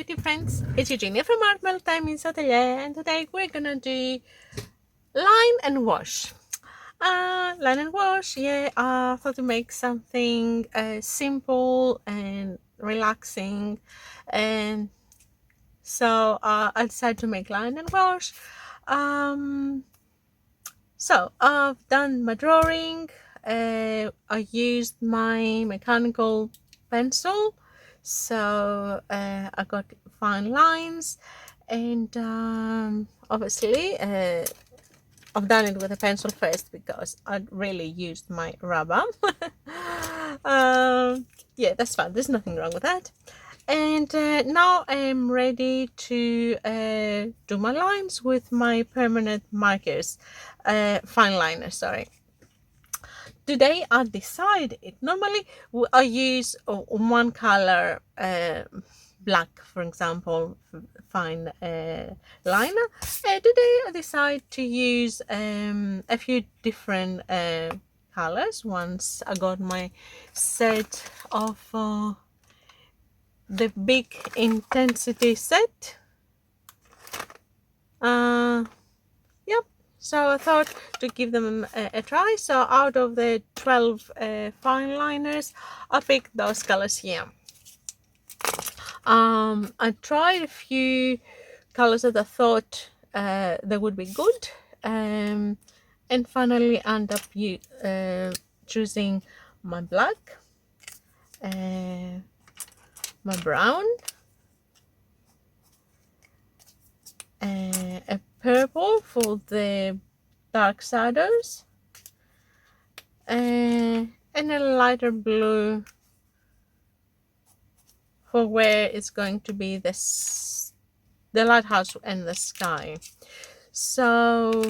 creative friends, it's Eugenia from Art Melt Time in Atelier, and today we're gonna do line and wash. Line and wash, yeah, I thought to make something simple and relaxing, and so I decided to make line and wash. So I've done my drawing. I used my mechanical pencil, so I got fine lines, and obviously I've done it with a pencil first because I really used my rubber. Yeah, that's fine. There's nothing wrong with that. And now I'm ready to do my lines with my permanent markers, fine liner, sorry. Today I decided, normally I use one color, black for example, fine liner. Today I decided to use a few different colors once I got my set of the big intensity set. Yep, so I thought to give them a try. So out of the 12 fine liners, I picked those colors here. I tried a few colors that I thought they would be good, and finally end up choosing my black, my brown, a purple for the dark shadows, and a lighter blue for where it's going to be the lighthouse and the sky. So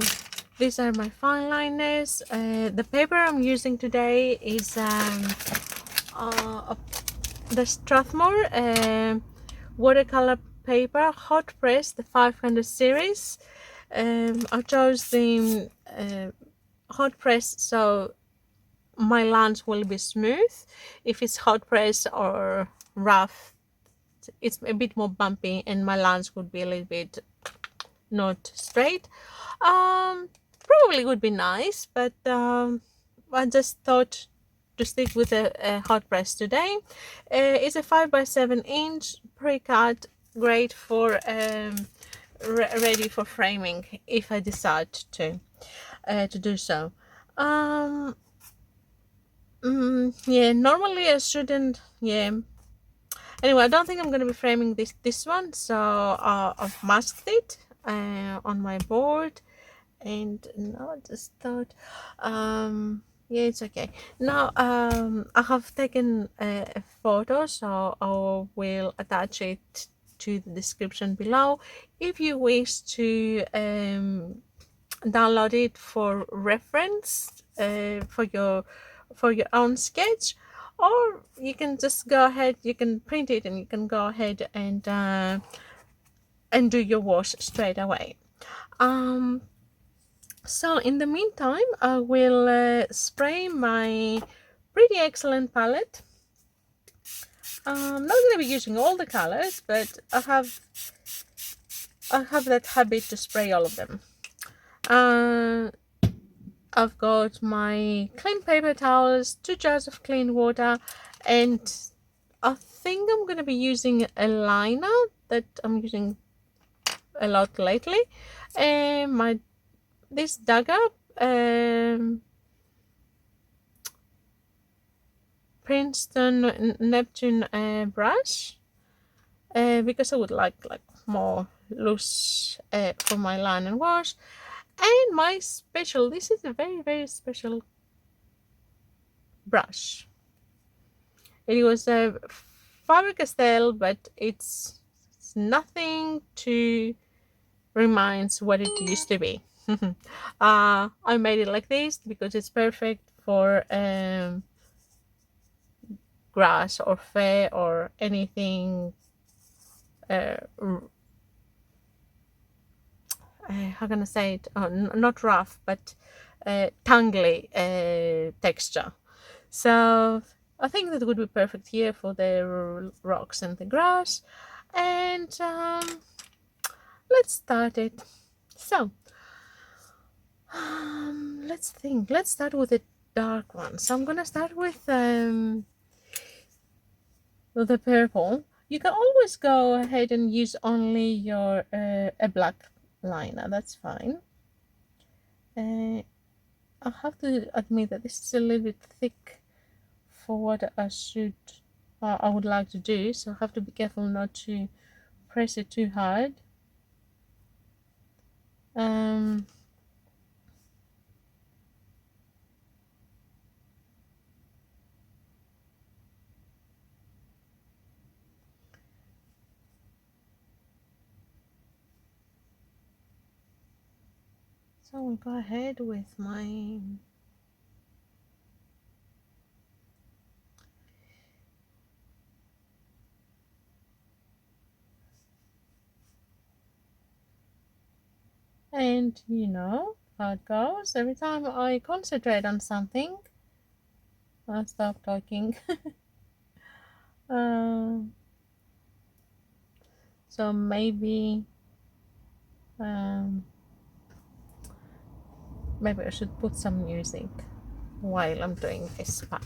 these are my fine liners. The paper I'm using today is the Strathmore watercolor paper, hot press, the 500 series. I chose the hot press so my lines will be smooth. If it's hot press or rough, it's a bit more bumpy and my lines would be a little bit not straight. Probably would be nice, but I just thought to stick with a hot press today. It's a 5x7 inch pre-cut, great for ready for framing if I decide to do so. Yeah, normally I shouldn't. Yeah. Anyway, I don't think I'm going to be framing this one, so I've masked it on my board, and now I just thought, yeah, it's okay. Now I have taken a photo, so I will attach it to the description below if you wish to download it for reference for your own sketch, or you can just go ahead, you can print it and you can go ahead and do your wash straight away. So in the meantime, I will spray my pretty excellent palette. I'm not going to be using all the colors, but I have that habit to spray all of them. I've got my clean paper towels, 2 jars of clean water, and I think I'm going to be using a liner that I'm using a lot lately. This dagger Princeton Neptune brush, because I would like more loose for my line and wash. And my special, this is a very special brush. It was a Faber-Castell, but it's nothing to reminds what it used to be. I made it like this because it's perfect for grass or fur or anything how can I say it? Not rough, but tangly texture. So I think that would be perfect here for the rocks and the grass. and let's start it. So let's think. Let's start with the dark one. So I'm gonna start with the purple. You can always go ahead and use only your a black liner. That's fine. I have to admit that this is a little bit thick for what I would like to do, so I have to be careful not to press it too hard. So I'll go ahead with my and you know how it goes. Every time I concentrate on something, I stop talking. So maybe maybe I should put some music while I'm doing this part.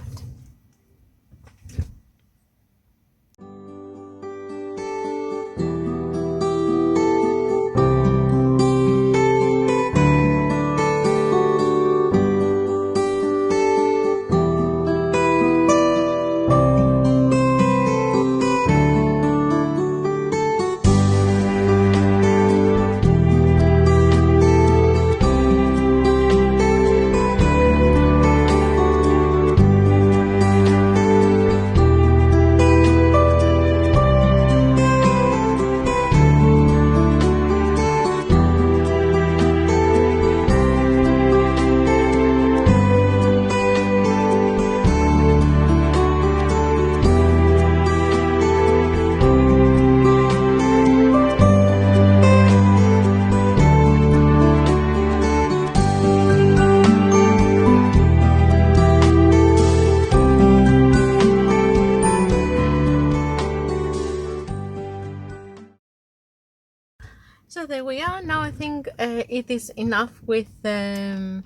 So there we are. Now I think it is enough with the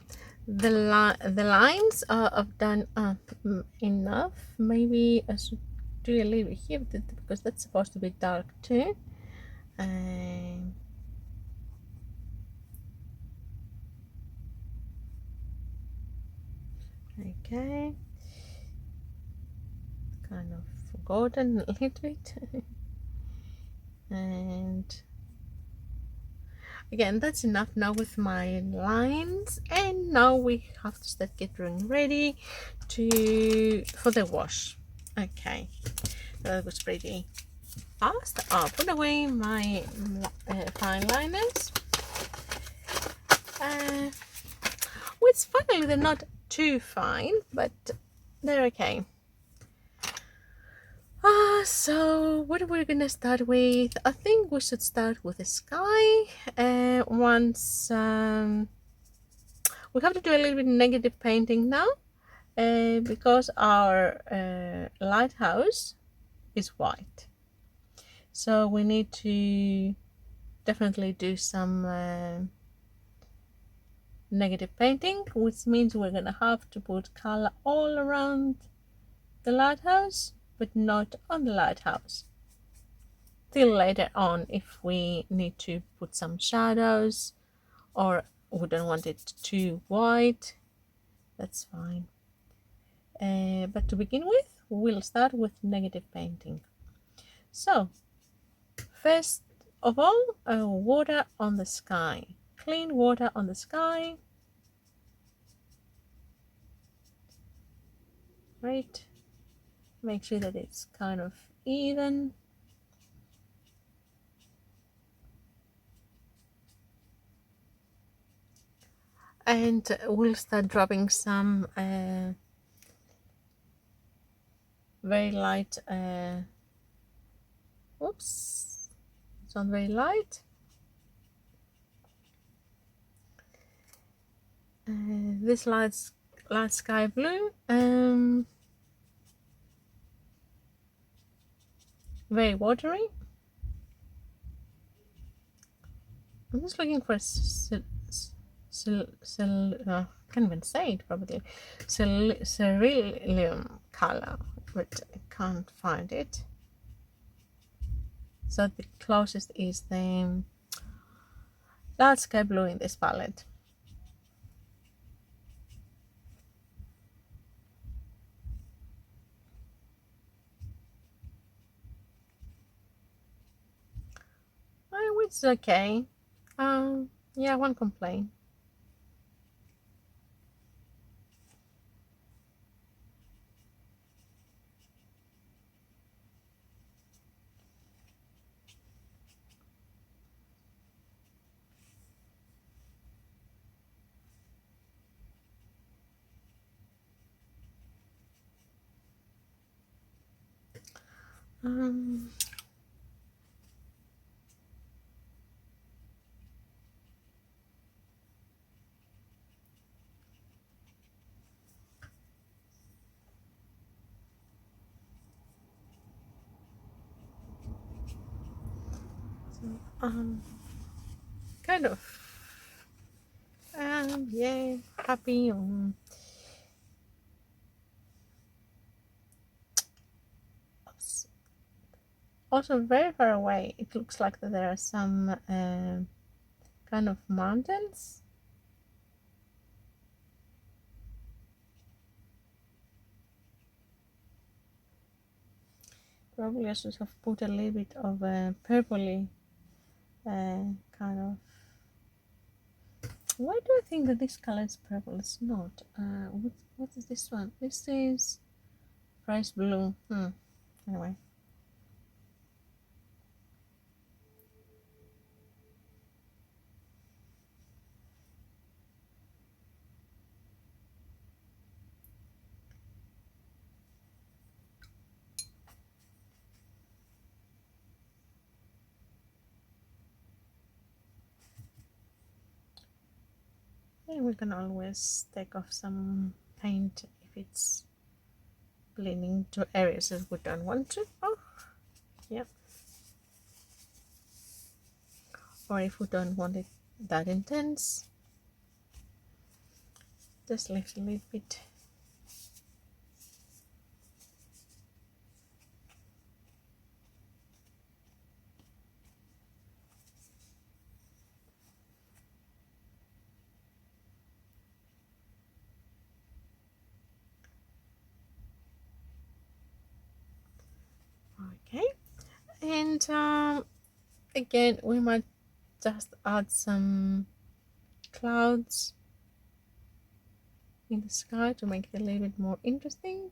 lines. I've done enough. Maybe I should do a little bit here because that's supposed to be dark too. Okay, kind of forgotten a little bit. And again, that's enough now with my lines, and now we have to start getting ready for the wash. Okay, that was pretty fast. I'll put away my fine liners, which finally they're not too fine, but they're okay. So what are we gonna start with? I think we should start with the sky. Once we have to do a little bit negative painting now, because our lighthouse is white, so we need to definitely do some negative painting, which means we're gonna have to put color all around the lighthouse, but not on the lighthouse. Till later on, if we need to put some shadows or we don't want it too white, that's fine. But to begin with, we'll start with negative painting. So first of all, water on the sky, clean water on the sky. Right, make sure that it's kind of even. And we'll start dropping some very light, oops, it's not very light. This light sky blue, very watery. I'm just looking for can't even say it probably. Cerulean color, but I can't find it. So the closest is the dark sky blue in this palette. Oh, it's okay. Yeah, one complaint. Um, um, kind of. Yeah, happy. Also, very far away, it looks like that there are some kind of mountains. Probably I should have put a little bit of purpley kind of. Why do I think that this color is purple? It's not. What is this one? This is rice blue. Anyway. And we can always take off some paint if it's bleeding to areas that we don't want to. Oh, yeah. Or if we don't want it that intense, just leave a little bit. Okay, and again we might just add some clouds in the sky to make it a little bit more interesting.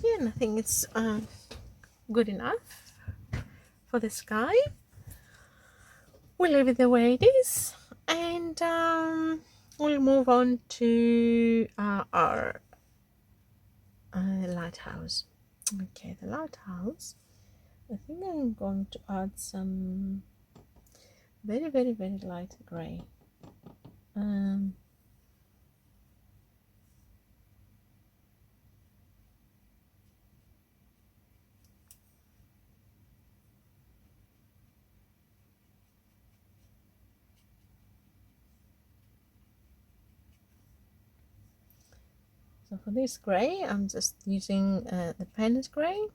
Yeah, and I think it's good enough for the sky. We'll leave it the way it is, and we'll move on to our lighthouse. Okay, the lighthouse. I think I'm going to add some very, very, very light gray. So for this gray, I'm just using the Payne's gray.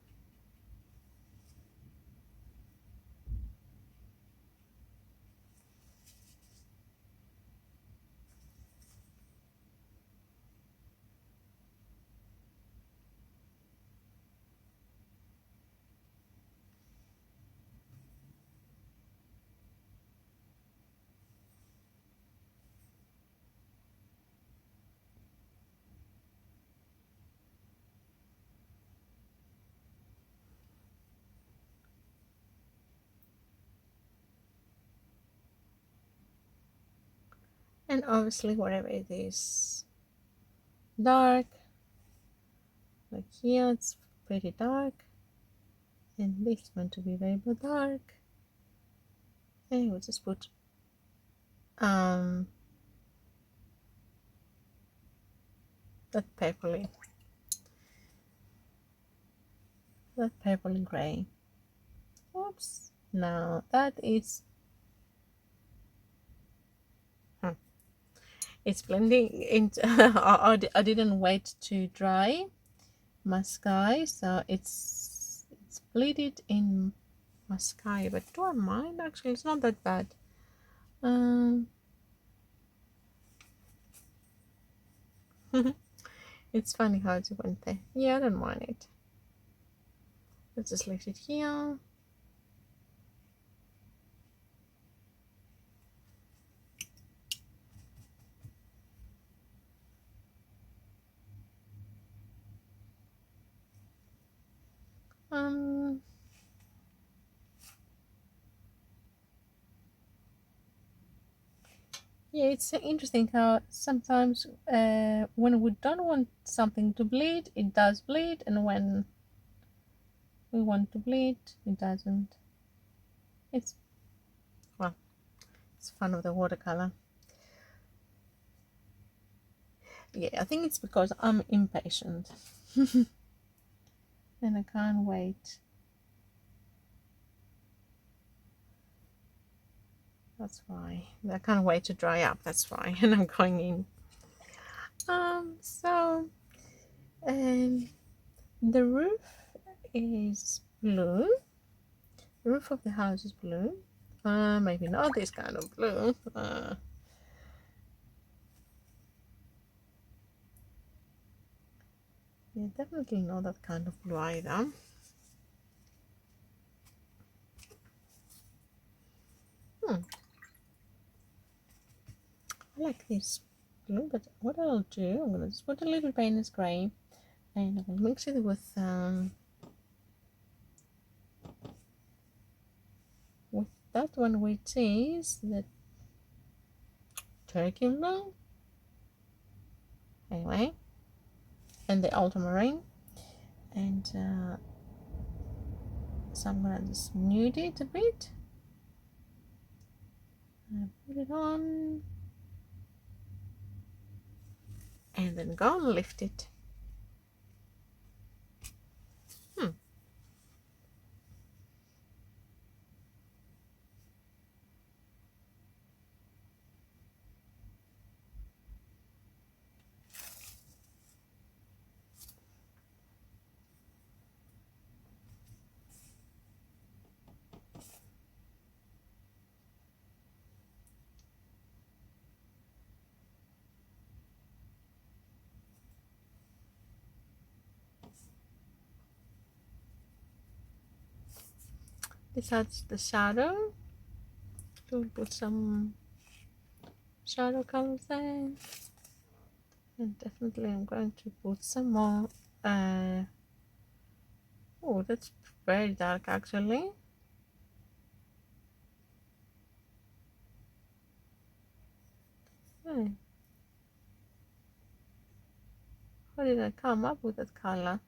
And obviously wherever it is dark, like here it's pretty dark, and this is going to be very dark, and we'll just put that purpley gray. Oops, now that is it's blending into I didn't wait to dry my sky, so it's bleeded in my sky, but do I mind? Actually, it's not that bad. It's funny how it went there. Yeah, I don't mind it. Let's just let it here. Yeah, it's interesting how sometimes when we don't want something to bleed, it does bleed, and when we want to bleed, it doesn't. It's, well, it's fun of the watercolor. Yeah, I think it's because I'm impatient and I can't wait. That's why. I can't wait to dry up, that's why. And I'm going in. The roof is blue. The roof of the house is blue. Maybe not this kind of blue. Yeah, definitely not that kind of blue either. I like this blue, but what I'll do, I'm gonna just put a little Payne's grey, and I'm gonna mix it with that one, which is the turkey blue. Anyway, and the ultramarine, and so I'm gonna just nude it a bit. Put it on, and then go and lift it. This adds the shadow. We'll put some shadow colors there, and definitely I'm going to put some more. Oh, that's very dark actually. Hey. How did I come up with that color?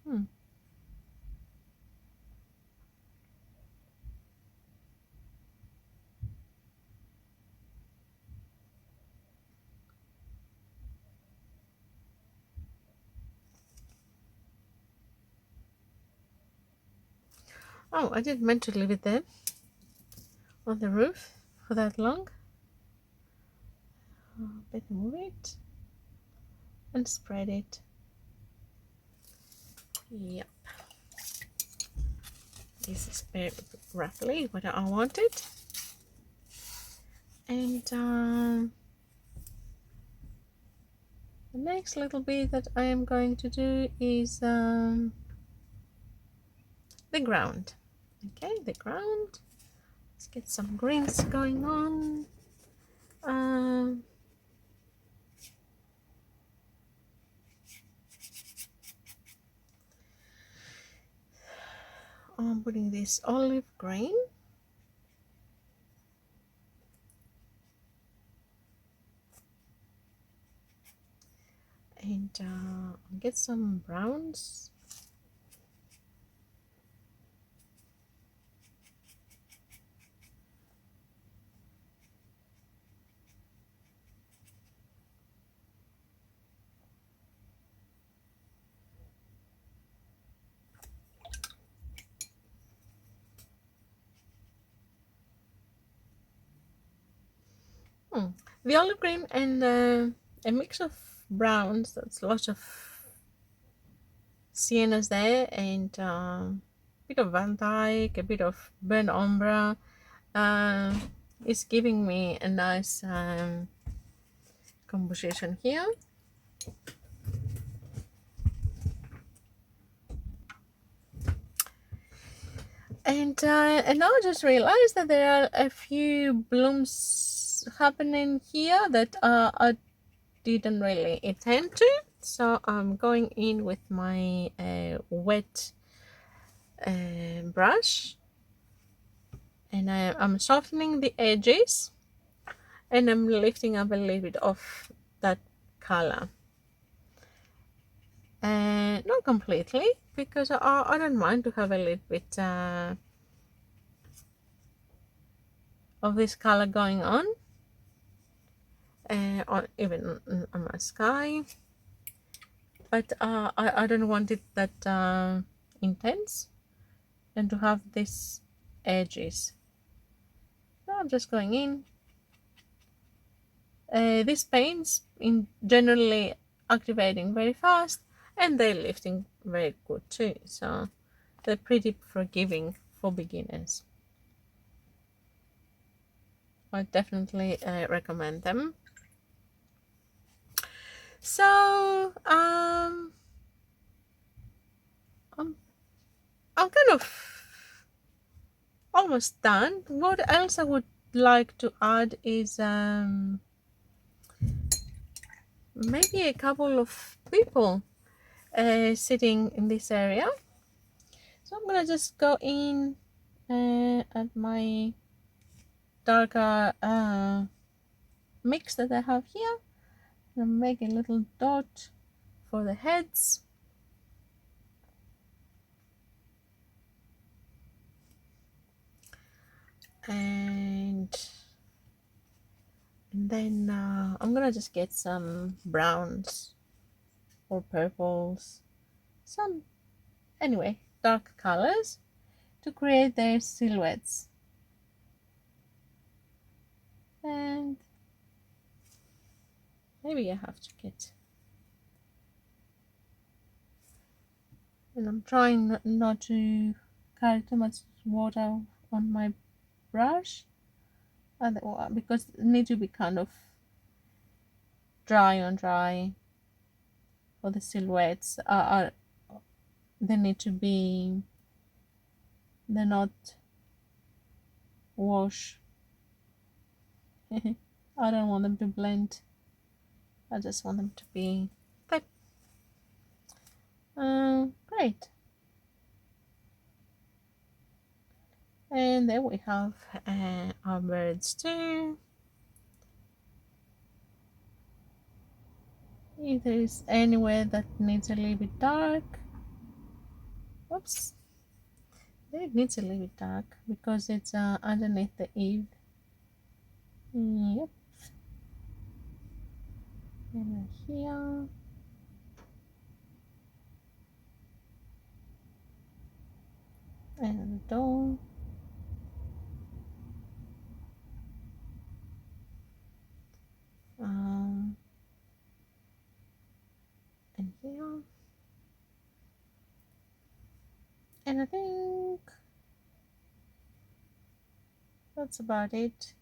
Oh, I didn't meant to leave it there on the roof for that long. Better move it and spread it. Yep. This is very roughly what I wanted. And the next little bit that I am going to do is the ground. Okay, the ground. Let's get some greens going on. I'm putting this olive green. and get some browns. The olive green and a mix of browns. That's lots of siennas there, and a bit of Van Dyke, a bit of burnt ombre. It's giving me a nice composition here. And now I just realized that there are a few blooms happening here that I didn't really intend to. So I'm going in with my wet brush, and I'm softening the edges, and I'm lifting up a little bit of that color. And not completely, because I don't mind to have a little bit of this color going on, or even on my sky, but I don't want it that intense, and to have these edges. So I'm just going in. These paints in generally activating very fast, and they're lifting very good too, so they're pretty forgiving for beginners. I definitely recommend them. So I'm kind of almost done. What else I would like to add is maybe a couple of people sitting in this area. So I'm gonna just go in at my darker mix that I have here, and make a little dot for the heads. And then I'm gonna just get some browns or purples, some anyway dark colors to create their silhouettes. And maybe I have to get, and I'm trying not to carry too much water on my brush, because it needs to be kind of dry on dry for the silhouettes. They need to be, they're not wash. I don't want them to blend. I just want them to be thick. Great. And then we have our birds too. If there is anywhere that needs a little bit dark, oops, it needs a little bit dark because it's underneath the eave. Yep. And here. And the door. And here. And I think that's about it.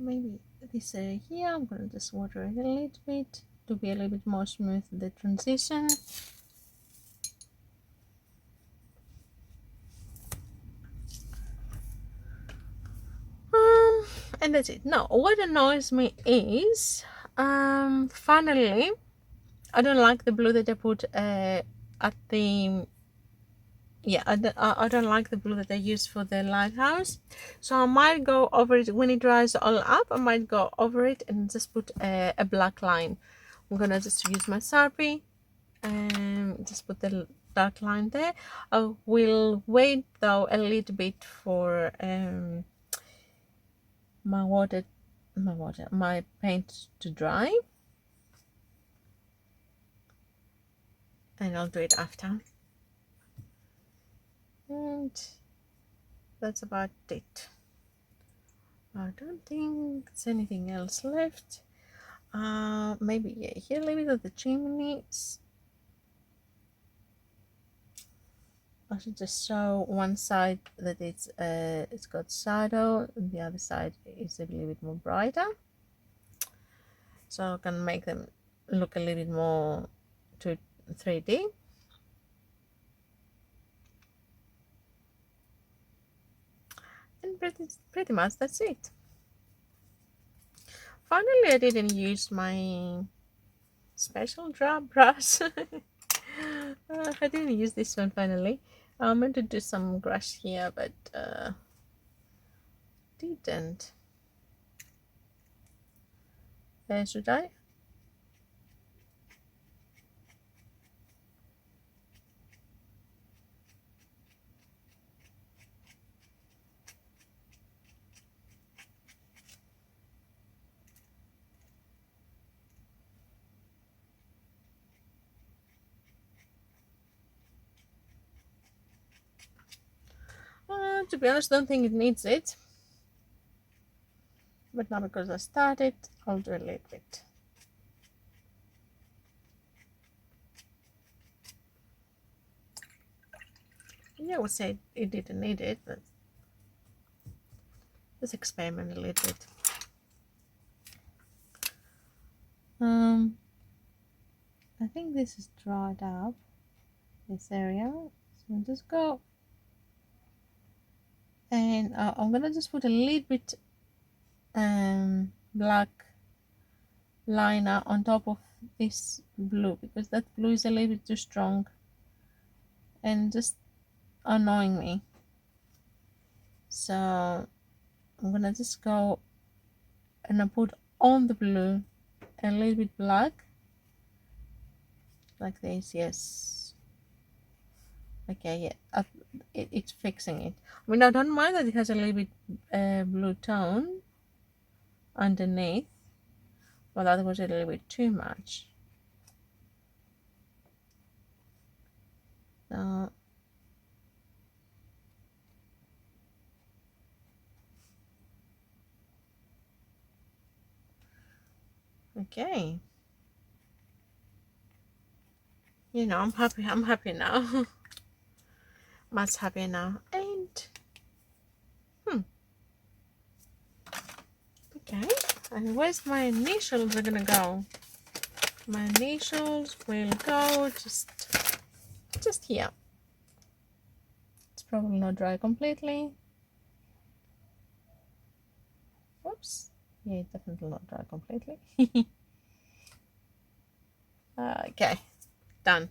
maybe this area here, I'm gonna just water it a little bit to be a little bit more smooth the transition. And that's it. Now what annoys me is finally I don't like the blue that I put at the I don't like the blue that I use for the lighthouse, so I might go over it when it dries all up. I might go over it and just put a black line. I'm gonna just use my Sharpie and just put the dark line there. I will wait though a little bit for my paint to dry, and I'll do it after. And that's about it. I don't think there's anything else left. Maybe here a little bit of the chimneys. I should just show one side that it's got shadow, and the other side is a little bit more brighter, so I can make them look a little bit more to 3D. And pretty much that's it. Finally, I didn't use my special drop brush. I didn't use this one finally. I meant to do some brush here, but didn't. Should I? To be honest, I don't think it needs it. But now because I started, I'll do a little bit. Yeah, I would say it didn't need it, but let's experiment a little bit. I think this is dried up, this area, so I'll just go, and I'm gonna just put a little bit black liner on top of this blue, because that blue is a little bit too strong and just annoying me. So I'm gonna just go and I put on the blue a little bit black like this. Yes, okay, yeah, it's fixing it. I mean, I don't mind that it has a little bit blue tone underneath, but that was a little bit too much. So okay, you know, I'm happy now. Much happier now. And okay, and where's my initials are gonna go? My initials will go just here. It's probably not dry completely. Oops, yeah, it's definitely not dry completely. Okay, done.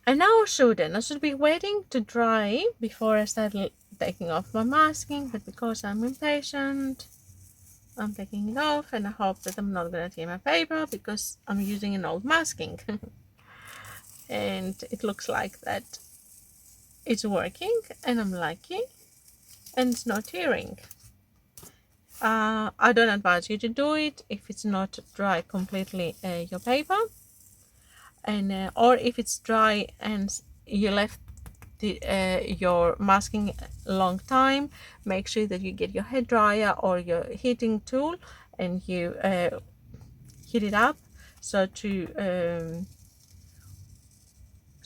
And now I should be waiting to dry before I start taking off my masking, but because I'm impatient, I'm taking it off, and I hope that I'm not gonna tear my paper because I'm using an old masking. And it looks like that it's working, and I'm lucky, and it's not tearing. I don't advise you to do it if it's not dry completely, your paper, and or if it's dry and you left your masking a long time, make sure that you get your hair dryer or your heating tool and you heat it up so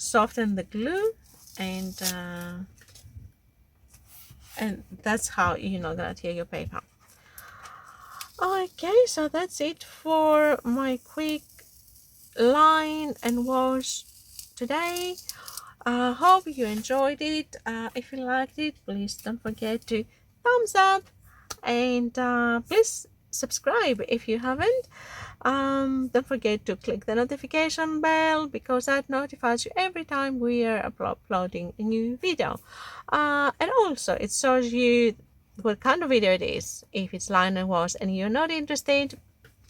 soften the glue, and that's how you're not gonna tear your paper. Okay, so that's it for my quick line and wash today. I hope you enjoyed it. If you liked it, please don't forget to thumbs up, and please subscribe if you haven't. Don't forget to click the notification bell, because that notifies you every time we are uploading a new video. And also it shows you what kind of video it is. If it's line and wash and you're not interested,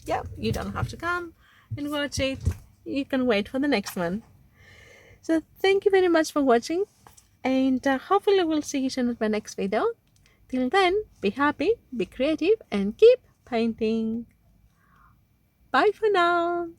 yeah, you don't have to come and watch it. You can wait for the next one. So thank you very much for watching, and hopefully we'll see you soon at my next video. Till then, be happy, be creative, and keep painting. Bye for now.